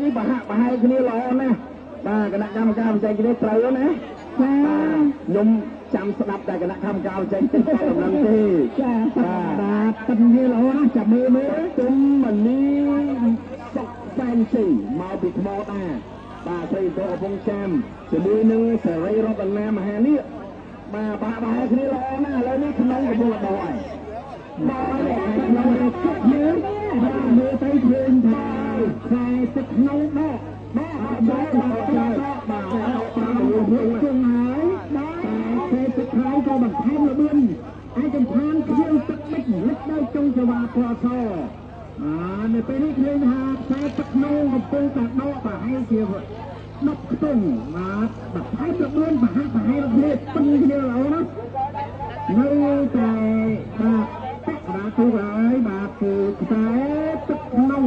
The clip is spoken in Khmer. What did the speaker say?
នេះបហាក់បហែកគ្នាល្អណាស់បាទគណៈកម្មការវិច័យគ្នាត្រូវណាខ្ញុំចាំស្ដាប់តែគណៈកម្មការវិច័យតិចតែដំណឹងទេចាបាទទឹកនេះល្អណាស់ចាំមើលទុំមនីសុកសែនស៊ីមកពីថ្មតាបាទស្រីទៅកំពង់ចាមជាមួយនឹងសេរីរតនាមហានីបាទបហាក់បហែកគ្នាល្អណាស់ឥឡូវនេះក្នុងកំពុងដកហើយមកនេះក្នុងទឹកយើងមើលទៅឃើញថាខ្សែទឹកក្នុងដកបាទប្រាំរឿងជើងហើយតែទឹកខ្លាំងក៏បន្ថែមល្បឿនឯកឋានគ្រឿងទឹកមិនលិចដល់ចុងចវាពណ៌សនៅពេលនេះឃើញថាខ្សែទឹកក្នុងកំពុងតែដកប្រហែលជា10ខ្ទង់បាទបន្ថែមល្បឿនប្រហែលគ្នាពឹងគ្នាល្អណាស់នៅតែបាទបាទទូហើយបាទគឺខ្សែទឹកក្នុង